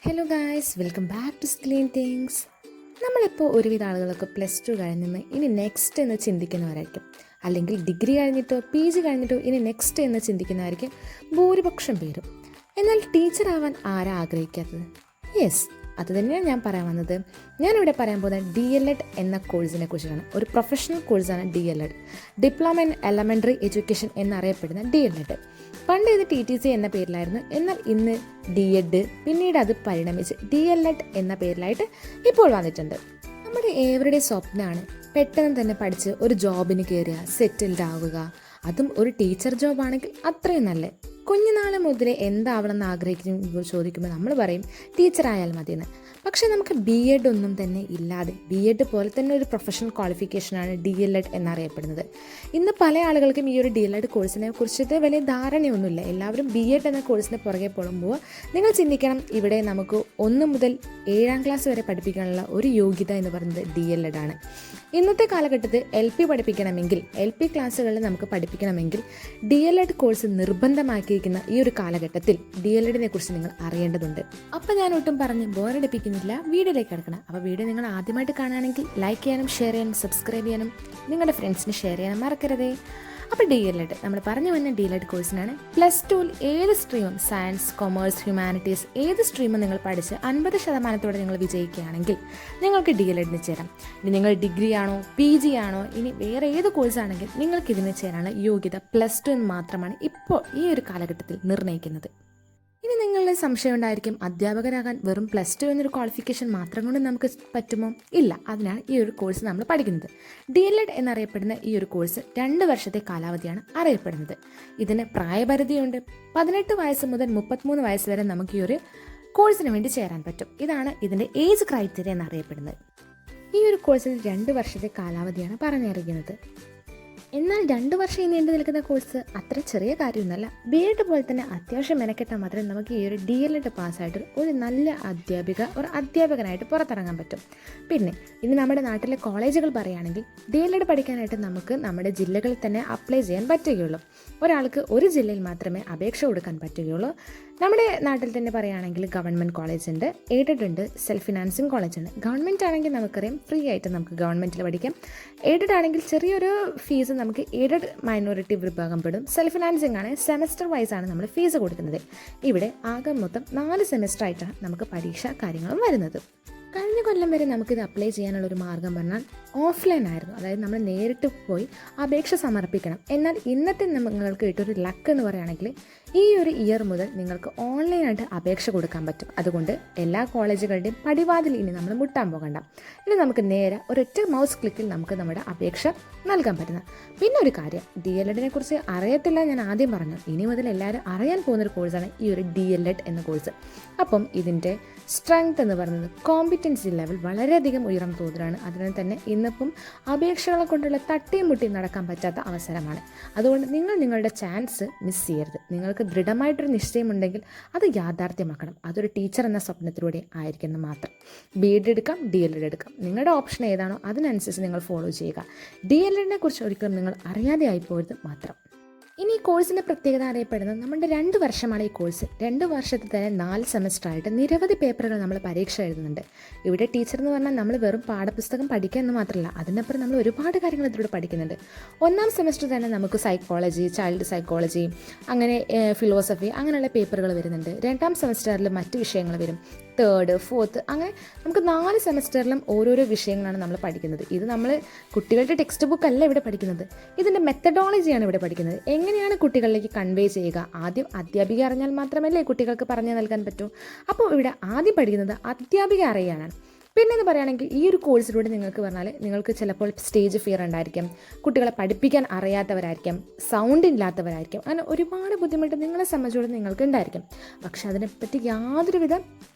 Hello guys, welcome back to screen things. നമ്മളിപ്പോൾ ഒരുവിധ ആളുകളൊക്കെ +2 കഴിഞ്ഞ് ഇനി നെക്സ്റ്റ് എന്ന് ചിന്തിക്കുന്നവരായിരിക്കും. അല്ലെങ്കിൽ ഡിഗ്രി കഴിഞ്ഞിട്ടോ PG കഴിഞ്ഞിട്ടോ ഇനി നെക്സ്റ്റ് എന്ന് ചിന്തിക്കുന്നവരായിരിക്കും ഭൂരിപക്ഷം പേരും. എന്നാൽ ടീച്ചറാവാൻ ആരാ ആഗ്രഹിക്കാത്തത്? യെസ്, അത് തന്നെയാണ് ഞാൻ പറയാൻ വന്നത്. ഞാനിവിടെ പറയാൻ പോകുന്നത് DLED എന്ന കോഴ്സിനെ കുറിച്ചാണ്. ഒരു പ്രൊഫഷണൽ കോഴ്സാണ് DLED, diploma in elementary education എന്നറിയപ്പെടുന്ന DLED. പണ്ട് ഇത് TTC എന്ന പേരിലായിരുന്നു. എന്നാൽ ഇന്ന് DED, പിന്നീട് അത് പരിണമിച്ച് DLED എന്ന പേരിലായിട്ട് ഇപ്പോൾ വന്നിട്ടുണ്ട്. നമ്മുടെ ഏവരുടെ സ്വപ്നമാണ് പെട്ടെന്ന് തന്നെ പഠിച്ച് ഒരു ജോബിന് കയറുക, സെറ്റിൽഡ് ആവുക. അതും ഒരു ടീച്ചർ ജോബാണെങ്കിൽ അത്രയും നല്ല. കുഞ്ഞുനാൾ മുതലേ എന്താവണം എന്ന് ആഗ്രഹിക്കുമ്പോൾ ചോദിക്കുമ്പോൾ നമ്മൾ പറയും ടീച്ചറായാൽ മതിയെന്ന്. പക്ഷേ നമുക്ക് BEd ഒന്നും തന്നെ ഇല്ലാതെ BEd പോലെ തന്നെ ഒരു പ്രൊഫഷണൽ ക്വാളിഫിക്കേഷനാണ് DLED എന്നറിയപ്പെടുന്നത്. ഇന്ന് പല ആളുകൾക്കും ഈ ഒരു DLED കോഴ്സിനെ കുറിച്ചിട്ട് വലിയ ധാരണയൊന്നുമില്ല. എല്ലാവരും BEd എന്ന കോഴ്സിന് പുറകെ പോകുമ്പോൾ നിങ്ങൾ ചിന്തിക്കണം, ഇവിടെ നമുക്ക് 1 മുതൽ 7ാം ക്ലാസ് വരെ പഠിപ്പിക്കാനുള്ള ഒരു യോഗ്യത എന്ന് പറയുന്നത് DLED ആണ്. ഇന്നത്തെ കാലഘട്ടത്തിൽ LP പഠിപ്പിക്കണമെങ്കിൽ, LP ക്ലാസ്സുകളിൽ നമുക്ക് പഠിപ്പിക്കണമെങ്കിൽ DLED കോഴ്സ് നിർബന്ധമാക്കിയിരിക്കുന്ന ഈ ഒരു കാലഘട്ടത്തിൽ DLEDനെ കുറിച്ച് നിങ്ങൾ അറിയേണ്ടതുണ്ട്. അപ്പം ഞാൻ ഒട്ടും പറഞ്ഞ് ബോറടിപ്പിക്കുന്നില്ല, വീഡിയോയിലേക്ക് കിടക്കണം. അപ്പോൾ വീഡിയോ നിങ്ങൾ ആദ്യമായിട്ട് കാണുകയാണെങ്കിൽ ലൈക്ക് ചെയ്യാനും ഷെയർ ചെയ്യാനും സബ്സ്ക്രൈബ് ചെയ്യാനും നിങ്ങളുടെ ഫ്രണ്ട്സിന് ഷെയർ ചെയ്യാനും മറക്കരുതേ. അപ്പോൾ DLED നമ്മൾ പറഞ്ഞു വന്ന DLED കോഴ്സിനാണ്. +2 ഏത് സ്ട്രീമും, സയൻസ്, കൊമേഴ്സ്, ഹ്യൂമാനിറ്റീസ് ഏത് സ്ട്രീമും നിങ്ങൾ പഠിച്ച് 50% നിങ്ങൾ വിജയിക്കുകയാണെങ്കിൽ നിങ്ങൾക്ക് DLEDന് ചേരാം. ഇനി നിങ്ങൾ ഡിഗ്രി ആണോ PG ആണോ ഇനി വേറെ ഏത് കോഴ്സാണെങ്കിൽ നിങ്ങൾക്ക് ഇതിന് ചേരാനുള്ള യോഗ്യത +2 മാത്രമാണ് ഇപ്പോൾ ഈ ഒരു കാലഘട്ടത്തിൽ നിർണ്ണയിക്കുന്നത്. ഇനി നിങ്ങളുടെ സംശയം ഉണ്ടായിരിക്കും, അധ്യാപകരാകാൻ വെറും +2 എന്നൊരു ക്വാളിഫിക്കേഷൻ മാത്രം കൊണ്ട് നമുക്ക് പറ്റുമോ? ഇല്ല, അതിനാണ് ഈ ഒരു കോഴ്സ് നമ്മൾ പഠിക്കുന്നത്. DLED എന്നറിയപ്പെടുന്ന ഈ ഒരു കോഴ്സ് 2 വർഷത്തെ കാലാവധിയാണ് അറിയപ്പെടുന്നത്. ഇതിന് പ്രായപരിധിയുണ്ട്. 18 വയസ്സ് മുതൽ 33 വയസ്സ് വരെ നമുക്ക് ഈ ഒരു കോഴ്സിന് വേണ്ടി ചേരാൻ പറ്റും. ഇതാണ് ഇതിൻ്റെ ഏജ് ക്രൈറ്റീരിയ എന്നറിയപ്പെടുന്നത്. ഈ ഒരു കോഴ്സിൽ 2 വർഷത്തെ കാലാവധിയാണ് പറഞ്ഞറിയിക്കുന്നത്. എന്നാൽ 2 വർഷം നീണ്ടു നിൽക്കുന്ന കോഴ്സ് അത്ര ചെറിയ കാര്യമൊന്നുമല്ല. BEd പോലെ തന്നെ അത്യാവശ്യം മെനക്കെട്ടാൽ മാത്രമേ നമുക്ക് ഈ ഒരു DLED പാസ്സായിട്ട് ഒരു നല്ല അധ്യാപകനായിട്ട് പുറത്തിറങ്ങാൻ പറ്റും. പിന്നെ ഇനി നമ്മുടെ നാട്ടിലെ കോളേജുകൾ പറയുകയാണെങ്കിൽ DLED പഠിക്കാനായിട്ട് നമുക്ക് നമ്മുടെ ജില്ലകളിൽ തന്നെ അപ്ലൈ ചെയ്യാൻ പറ്റുകയുള്ളൂ. ഒരാൾക്ക് ഒരു ജില്ലയിൽ മാത്രമേ അപേക്ഷ കൊടുക്കാൻ പറ്റുകയുള്ളൂ. നമ്മുടെ നാട്ടിൽ തന്നെ പറയുകയാണെങ്കിൽ ഗവൺമെൻറ് കോളേജ് ഉണ്ട്, എയ്ഡഡ് ഉണ്ട്, സെൽഫ് ഫിനാൻസിങ് കോളേജ് ഉണ്ട്. ഗവൺമെൻറ് ആണെങ്കിൽ നമുക്കറിയാം ഫ്രീ ആയിട്ട് നമുക്ക് ഗവൺമെൻറ്റിൽ പഠിക്കാം. എയ്ഡഡ് ആണെങ്കിൽ ചെറിയൊരു ഫീസ് നമുക്ക് എയ്ഡഡ് മൈനോറിറ്റി വിഭാഗം പെടും. സെൽഫ് ഫിനാൻസിങ് ആണ്, സെമസ്റ്റർ വൈസ് ആണ് നമ്മൾ ഫീസ് കൊടുക്കുന്നത്. ഇവിടെ ആകെ മൊത്തം 4 സെമസ്റ്റർ ആയിട്ടാണ് നമുക്ക് പരീക്ഷ കാര്യങ്ങളും വരുന്നത്. കഴിഞ്ഞ കൊല്ലം വരെ നമുക്കിത് അപ്ലൈ ചെയ്യാനുള്ളൊരു മാർഗം പറഞ്ഞാൽ ഓഫ്ലൈൻ ആയിരുന്നു. അതായത് നമ്മൾ നേരിട്ട് പോയി അപേക്ഷ സമർപ്പിക്കണം. എന്നാൽ ഇന്നത്തെ നിങ്ങൾക്ക് കിട്ടൊരു ലക്ക് എന്ന് പറയുകയാണെങ്കിൽ ഈ ഒരു ഇയർ മുതൽ നിങ്ങൾക്ക് ഓൺലൈനായിട്ട് അപേക്ഷ കൊടുക്കാൻ പറ്റും. അതുകൊണ്ട് എല്ലാ കോളേജുകളുടെയും പടിവാതിൽ ഇനി നമ്മൾ മുട്ടാൻ പോകണ്ട. ഇനി നമുക്ക് നേരെ ഒരൊറ്റ മൗസ് ക്ലിക്കിൽ നമുക്ക് നമ്മുടെ അപേക്ഷ നൽകാൻ പറ്റുന്ന. പിന്നെ ഒരു കാര്യം, DLEDനെ കുറിച്ച് അറിയത്തില്ല, ഞാൻ ആദ്യം പറഞ്ഞു. ഇനി മുതൽ എല്ലാവരും അറിയാൻ പോകുന്നൊരു കോഴ്സാണ് ഈ ഒരു DLED എന്ന കോഴ്സ്. അപ്പം ഇതിൻ്റെ സ്ട്രെങ്ത് എന്ന് പറയുന്നത് കോമ്പിറ്റൻസി ലെവൽ വളരെയധികം ഉയർന്ന തോതിലാണ്. അതിനാൽ തന്നെ ഇന്നിപ്പം അപേക്ഷകളെ കൊണ്ടുള്ള തട്ടിയും മുട്ടിയും നടക്കാൻ പറ്റാത്ത അവസരമാണ്. അതുകൊണ്ട് നിങ്ങൾ നിങ്ങളുടെ ചാൻസ് മിസ് ചെയ്യരുത്. നിങ്ങൾക്ക് ദൃഢമായിട്ടൊരു നിശ്ചയമുണ്ടെങ്കിൽ അത് യാഥാർത്ഥ്യമാക്കണം. അതൊരു ടീച്ചർ എന്ന സ്വപ്നത്തിലൂടെ ആയിരിക്കുന്നു മാത്രം. BEd എടുക്കാം, DLED എടുക്കാം. നിങ്ങളുടെ ഓപ്ഷൻ ഏതാണോ അതിനനുസരിച്ച് നിങ്ങൾ ഫോളോ ചെയ്യുക. DLEDനെ കുറിച്ച് ഒരിക്കലും നിങ്ങൾ അറിയാതെ ആയിപ്പോയത് മാത്രം. ഇനി ഈ കോഴ്സിൻ്റെ പ്രത്യേകത അറിയപ്പെടുന്നത് നമ്മുടെ 2 വർഷമാണ് ഈ കോഴ്സ്. 2 വർഷത്തിൽ തന്നെ 4 സെമസ്റ്റർ ആയിട്ട് നിരവധി പേപ്പറുകൾ നമ്മൾ പരീക്ഷ എഴുതുന്നുണ്ട്. ഇവിടെ ടീച്ചർ എന്ന് പറഞ്ഞാൽ നമ്മൾ വെറും പാഠപുസ്തകം പഠിക്കുക എന്ന് മാത്രമല്ല, അതിനപ്പുറം നമ്മൾ ഒരുപാട് കാര്യങ്ങൾ ഇതിലൂടെ പഠിക്കുന്നുണ്ട്. 1ാം സെമസ്റ്റർ തന്നെ നമുക്ക് സൈക്കോളജി, ചൈൽഡ് സൈക്കോളജി, അങ്ങനെ ഫിലോസഫി അങ്ങനെയുള്ള പേപ്പറുകൾ വരുന്നുണ്ട്. 2ാം സെമസ്റ്ററിൽ മറ്റ് വിഷയങ്ങൾ വരും. 3rd, 4th അങ്ങനെ നമുക്ക് 4 സെമസ്റ്ററിലും ഓരോരോ വിഷയങ്ങളാണ് നമ്മൾ പഠിക്കുന്നത്. ഇത് നമ്മൾ കുട്ടികളുടെ ടെക്സ്റ്റ് ബുക്ക് അല്ല ഇവിടെ പഠിക്കുന്നത്. ഇതിൻ്റെ മെത്തഡോളജിയാണ് ഇവിടെ പഠിക്കുന്നത്. എങ്ങനെയാണ് കുട്ടികളിലേക്ക് കൺവേ ചെയ്യുക? ആദ്യം അധ്യാപിക അറിഞ്ഞാൽ മാത്രമല്ലേ കുട്ടികൾക്ക് പറഞ്ഞു നൽകാൻ പറ്റൂ. അപ്പോൾ ഇവിടെ ആദ്യം പഠിക്കുന്നത് അധ്യാപിക അറിയാനാണ്. പിന്നെ എന്ന് പറയുകയാണെങ്കിൽ ഈ ഒരു കോഴ്സിലൂടെ നിങ്ങൾക്ക് പറഞ്ഞാൽ നിങ്ങൾക്ക് ചിലപ്പോൾ സ്റ്റേജ് ഫിയർ ഉണ്ടായിരിക്കും, കുട്ടികളെ പഠിപ്പിക്കാൻ അറിയാത്തവരായിരിക്കും, സൗണ്ട് ഇല്ലാത്തവരായിരിക്കും, അങ്ങനെ ഒരുപാട് ബുദ്ധിമുട്ട് നിങ്ങളെ സംബന്ധിച്ചിടത്തോളം നിങ്ങൾക്ക് ഉണ്ടായിരിക്കും. പക്ഷെ അതിനെപ്പറ്റി യാതൊരുവിധ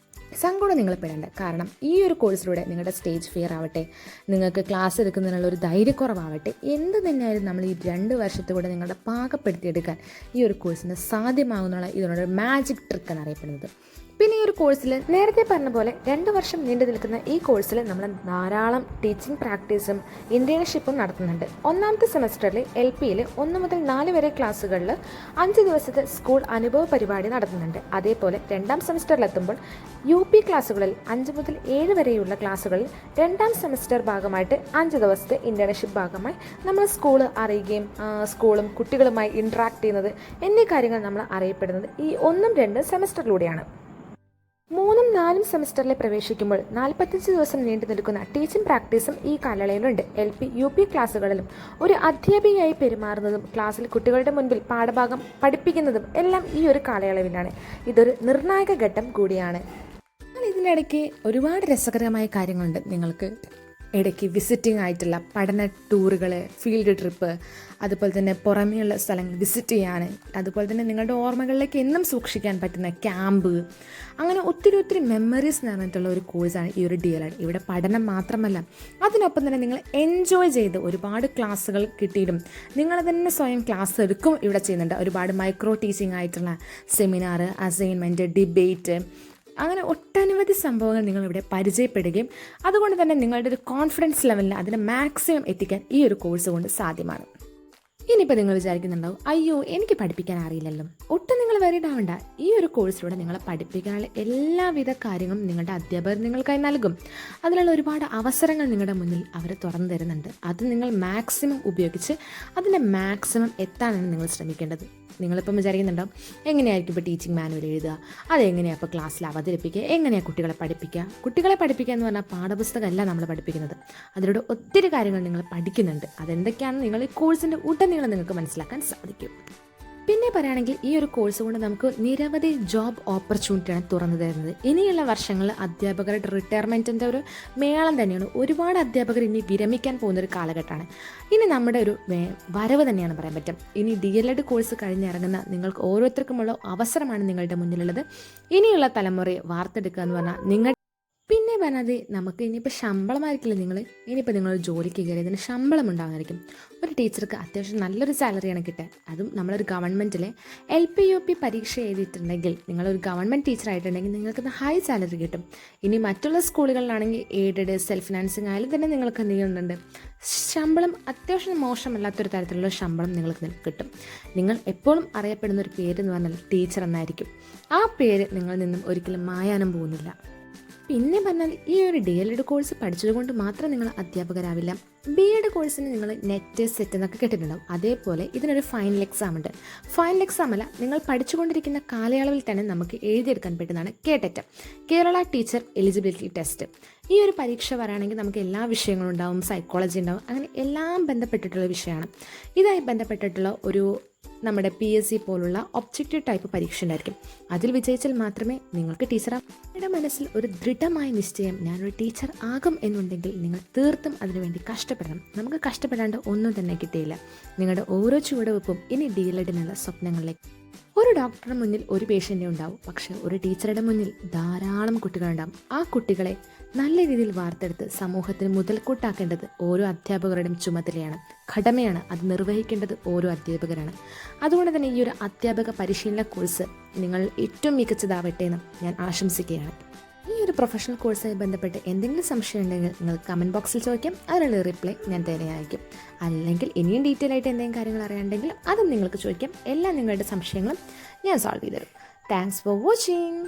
സങ്കടം നിങ്ങൾ പെടേണ്ട. കാരണം ഈ ഒരു കോഴ്സിലൂടെ നിങ്ങളുടെ സ്റ്റേജ് ഫിയർ ആവട്ടെ, നിങ്ങൾക്ക് ക്ലാസ് എടുക്കുന്നതിനുള്ള ഒരു ധൈര്യക്കുറവാവട്ടെ, എന്ത് തന്നെയായാലും നമ്മൾ ഈ 2 വർഷത്തുകൂടെ നിങ്ങളുടെ പാകപ്പെടുത്തിയെടുക്കാൻ ഈ ഒരു കോഴ്സിന് സാധ്യമാകുന്നുള്ള ഇതിനോട് മാജിക് ട്രിക്ക് എന്നറിയപ്പെടുന്നത്. പിന്നെ ഈ ഒരു കോഴ്സിൽ നേരത്തെ പറഞ്ഞ പോലെ 2 വർഷം നീണ്ടു നിൽക്കുന്ന ഈ കോഴ്സിൽ നമ്മൾ ധാരാളം ടീച്ചിങ് പ്രാക്ടീസും ഇന്റേൺഷിപ്പും നടത്തുന്നുണ്ട്. ഒന്നാമത്തെ സെമസ്റ്ററിൽ LPയിൽ 1 മുതൽ 4 വരെ ക്ലാസ്സുകളിൽ 5 ദിവസത്തെ സ്കൂൾ അനുഭവ പരിപാടി നടത്തുന്നുണ്ട്. അതേപോലെ 2ാം സെമസ്റ്ററിലെത്തുമ്പോൾ UP ക്ലാസ്സുകളിൽ 5 മുതൽ 7 വരെയുള്ള ക്ലാസ്സുകളിൽ 2ാം സെമസ്റ്റർ ഭാഗമായിട്ട് 5 ദിവസത്തെ ഇന്റേൺഷിപ്പ് ഭാഗമായി നമ്മൾ സ്കൂൾ അറിയുകയും സ്കൂളും കുട്ടികളുമായി ഇൻട്രാക്ട് ചെയ്യുന്നത് എന്നീ കാര്യങ്ങൾ നമ്മൾ അറിയപ്പെടുന്നത് ഈ 1ഉം 2ഉം സെമസ്റ്ററിലൂടെയാണ്. 3ഉം 4ഉം സെമസ്റ്ററിൽ പ്രവേശിക്കുമ്പോൾ 45 ദിവസം നീണ്ടു നിൽക്കുന്ന ടീച്ചിങ് പ്രാക്ടീസും ഈ കാലയളവിലുണ്ട്. LP UP ക്ലാസ്സുകളിലും ഒരു അധ്യാപികയായി പെരുമാറുന്നതും ക്ലാസ്സിൽ കുട്ടികളുടെ മുൻപിൽ പാഠഭാഗം പഠിപ്പിക്കുന്നതും എല്ലാം ഈ ഒരു കാലയളവിലാണ്. ഇതൊരു നിർണായക ഘട്ടം കൂടിയാണ്. എന്നാൽ ഇതിനിടയ്ക്ക് ഒരുപാട് രസകരമായ കാര്യങ്ങളുണ്ട്. നിങ്ങൾക്ക് ഇടയ്ക്ക് വിസിറ്റിംഗ് ആയിട്ടുള്ള പഠന ടൂറുകൾ, ഫീൽഡ് ട്രിപ്പ്, അതുപോലെ തന്നെ പുറമേയുള്ള സ്ഥലങ്ങൾ വിസിറ്റ് ചെയ്യാൻ, അതുപോലെ തന്നെ നിങ്ങളുടെ ഓർമ്മകളിലേക്ക് എന്നും സൂക്ഷിക്കാൻ പറ്റുന്ന ക്യാമ്പ്, അങ്ങനെ ഒത്തിരി മെമ്മറീസ് നിറഞ്ഞിട്ടുള്ള ഒരു കോഴ്സാണ് ഈ ഒരു DLED. ഇവിടെ പഠനം മാത്രമല്ല, അതിനൊപ്പം തന്നെ നിങ്ങൾ എൻജോയ് ചെയ്ത് ഒരുപാട് ക്ലാസ്സുകൾ കിട്ടിയിട്ടും നിങ്ങൾ തന്നെ സ്വയം ക്ലാസ് എടുക്കും ഇവിടെ ചെയ്യുന്നുണ്ട്. ഒരുപാട് മൈക്രോ ടീച്ചിങ് ആയിട്ടുള്ള സെമിനാർ, അസൈൻമെൻറ്റ്, ഡിബേറ്റ്, അങ്ങനെ ഒട്ടനവധി സംഭവങ്ങൾ നിങ്ങളിവിടെ പരിചയപ്പെടുകയും അതുകൊണ്ട് തന്നെ നിങ്ങളുടെ ഒരു കോൺഫിഡൻസ് ലെവലിൽ അതിനെ മാക്സിമം എത്തിക്കാൻ ഈ ഒരു കോഴ്സ് കൊണ്ട് സാധ്യമാണ്. ഇനിയിപ്പോൾ നിങ്ങൾ വിചാരിക്കുന്നുണ്ടാവും, അയ്യോ എനിക്ക് പഠിപ്പിക്കാൻ അറിയില്ലല്ലോ. ഒട്ടും നിങ്ങൾ വരീഡ് ആവണ്ട. ഈ ഒരു കോഴ്സിലൂടെ നിങ്ങളെ പഠിപ്പിക്കാനുള്ള എല്ലാവിധ കാര്യങ്ങളും നിങ്ങളുടെ അധ്യാപകർ നിങ്ങൾക്കായി നൽകും. അതിനുള്ള ഒരുപാട് അവസരങ്ങൾ നിങ്ങളുടെ മുന്നിൽ അവർ തുറന്നു തരുന്നുണ്ട്. അത് നിങ്ങൾ മാക്സിമം ഉപയോഗിച്ച് അതിൻ്റെ മാക്സിമം എത്താനാണ് നിങ്ങൾ ശ്രമിക്കേണ്ടത്. നിങ്ങളിപ്പം വിചാരിക്കുന്നുണ്ടാവും, എങ്ങനെയായിരിക്കും ഇപ്പോൾ ടീച്ചിങ് മാനുവൽ എഴുതുക, അതെങ്ങനെയാണ് ഇപ്പോൾ ക്ലാസ്സിൽ അവതരിപ്പിക്കുക, എങ്ങനെയാണ് കുട്ടികളെ പഠിപ്പിക്കുക. കുട്ടികളെ പഠിപ്പിക്കുക എന്ന് പറഞ്ഞാൽ പാഠപുസ്തകമല്ല നമ്മൾ പഠിപ്പിക്കുന്നത്. അതിലൂടെ ഒത്തിരി കാര്യങ്ങൾ നിങ്ങൾ പഠിക്കുന്നുണ്ട്. അതെന്തൊക്കെയാണെന്ന് നിങ്ങൾ ഈ കോഴ്സിൻ്റെ ഉടനീളം നിങ്ങൾക്ക് മനസ്സിലാക്കാൻ സാധിക്കും. പിന്നെ പറയുകയാണെങ്കിൽ ഈ ഒരു കോഴ്സ് കൊണ്ട് നമുക്ക് നിരവധി ജോബ് ഓപ്പർച്യൂണിറ്റിയാണ് തുറന്നു തരുന്നത്. ഇനിയുള്ള വർഷങ്ങളിൽ അധ്യാപകരുടെ റിട്ടയർമെൻറ്റിൻ്റെ ഒരു മേളം തന്നെയാണ്. ഒരുപാട് അധ്യാപകർ ഇനി വിരമിക്കാൻ പോകുന്നൊരു കാലഘട്ടമാണ്. ഇനി നമ്മുടെ ഒരു വരവ് തന്നെയാണ് പറയാൻ പറ്റും. ഇനി DLED കോഴ്സ് കഴിഞ്ഞിറങ്ങുന്ന നിങ്ങൾക്ക് ഓരോരുത്തർക്കുമുള്ള അവസരമാണ് നിങ്ങളുടെ മുന്നിലുള്ളത്. ഇനിയുള്ള തലമുറയെ വാർത്തെടുക്കുക എന്ന് പറഞ്ഞാൽ നിങ്ങൾ പിന്നെ പറഞ്ഞത് നമുക്ക് ഇനിയിപ്പോൾ ശമ്പളമായിരിക്കില്ല. ഇനിയിപ്പോൾ നിങ്ങൾ ജോലിക്ക് കയറിയതിന് ശമ്പളം ഉണ്ടാകുമായിരിക്കും. ഒരു ടീച്ചർക്ക് അത്യാവശ്യം നല്ലൊരു സാലറിയാണ് കിട്ടുക. അതും നമ്മളൊരു ഗവൺമെൻറ്റിലെ LP UP പരീക്ഷ എഴുതിയിട്ടുണ്ടെങ്കിൽ, നിങ്ങളൊരു ഗവൺമെൻറ് ടീച്ചറായിട്ടുണ്ടെങ്കിൽ നിങ്ങൾക്ക് ഹൈ സാലറി കിട്ടും. ഇനി മറ്റുള്ള സ്കൂളുകളിലാണെങ്കിൽ എയ്ഡഡ്, സെൽഫ് ഫിനാൻസിങ് ആയാലും തന്നെ നിങ്ങൾക്ക് എന്ത് ചെയ്യുന്നുണ്ട്, ശമ്പളം അത്യാവശ്യം മോശമല്ലാത്തൊരു തരത്തിലുള്ള ശമ്പളം നിങ്ങൾക്ക് കിട്ടും. നിങ്ങൾ എപ്പോഴും അറിയപ്പെടുന്ന ഒരു പേര് എന്ന് പറഞ്ഞാൽ ടീച്ചർ എന്നായിരിക്കും. ആ പേര് നിങ്ങളിൽ നിന്നും ഒരിക്കലും മായാനും പോകുന്നില്ല. പിന്നെ പറഞ്ഞാൽ ഈ ഒരു DLED കോഴ്സ് പഠിച്ചതുകൊണ്ട് മാത്രം നിങ്ങൾ അധ്യാപകരാവില്ല. BEd കോഴ്സിന് നിങ്ങൾ നെറ്റ്, സെറ്റ് എന്നൊക്കെ കേട്ടിട്ടുണ്ടാവും. അതേപോലെ ഇതിനൊരു ഫൈനൽ എക്സാം ഉണ്ട്. ഫൈനൽ എക്സാം അല്ല, നിങ്ങൾ പഠിച്ചുകൊണ്ടിരിക്കുന്ന കാലയളവിൽ തന്നെ നമുക്ക് എഴുതിയെടുക്കാൻ പറ്റുന്നതാണ് KTET, Kerala teacher eligibility test. ഈ ഒരു പരീക്ഷ പറയുകയാണെങ്കിൽ നമുക്ക് എല്ലാ വിഷയങ്ങളും ഉണ്ടാവും, സൈക്കോളജി ഉണ്ടാവും, അങ്ങനെ എല്ലാം ബന്ധപ്പെട്ടിട്ടുള്ള വിഷയമാണ്. ഇതായി ബന്ധപ്പെട്ടിട്ടുള്ള ഒരു നമ്മുടെ PSC പോലുള്ള ഒബ്ജക്റ്റീവ് ടൈപ്പ് പരീക്ഷ ഉണ്ടായിരിക്കും. അതിൽ വിജയിച്ചാൽ മാത്രമേ നിങ്ങൾക്ക് ടീച്ചറാകും. നിങ്ങളുടെ മനസ്സിൽ ഒരു ദൃഢമായ നിശ്ചയം, ഞാനൊരു ടീച്ചർ ആകും എന്നുണ്ടെങ്കിൽ നിങ്ങൾ തീർത്തും അതിനുവേണ്ടി കഷ്ടപ്പെടണം. നമുക്ക് കഷ്ടപ്പെടാണ്ട് ഒന്നും തന്നെ കിട്ടിയില്ല. നിങ്ങളുടെ ഓരോ ചുവടുവെപ്പും ഇനി DLEDനുള്ള സ്വപ്നങ്ങളിലേക്ക്. ഒരു ഡോക്ടറുടെ മുന്നിൽ ഒരു പേഷ്യൻ്റ് ഉണ്ടാവും, പക്ഷെ ഒരു ടീച്ചറുടെ മുന്നിൽ ധാരാളം കുട്ടികളുണ്ടാവും. ആ കുട്ടികളെ നല്ല രീതിയിൽ വാർത്തെടുത്ത് സമൂഹത്തിന് മുതൽക്കൂട്ടാക്കേണ്ടത് ഓരോ അധ്യാപകരുടെയും ചുമതലയാണ്, കടമയാണ്. അത് നിർവഹിക്കേണ്ടത് ഓരോ അധ്യാപകരാണ്. അതുകൊണ്ട് തന്നെ ഈ ഒരു അധ്യാപക പരിശീലന കോഴ്സ് നിങ്ങൾ ഏറ്റവും മികച്ചതാവട്ടെ എന്ന് ഞാൻ ആശംസിക്കുകയാണ്. ഈ ഒരു പ്രൊഫഷണൽ കോഴ്സുമായി ബന്ധപ്പെട്ട് എന്തെങ്കിലും സംശയം ഉണ്ടെങ്കിൽ നിങ്ങൾ കമൻറ്റ് ബോക്സിൽ ചോദിക്കാം. അതിനുള്ള റിപ്ലൈ ഞാൻ തന്നെയായിരിക്കും. അല്ലെങ്കിൽ ഇനിയും ഡീറ്റെയിൽ ആയിട്ട് എന്തെങ്കിലും കാര്യങ്ങൾ അറിയാനുണ്ടെങ്കിൽ അതും നിങ്ങൾക്ക് ചോദിക്കാം. എല്ലാ നിങ്ങളുടെ സംശയങ്ങളും ഞാൻ സോൾവ് ചെയ്തു തരും. Thanks for watching.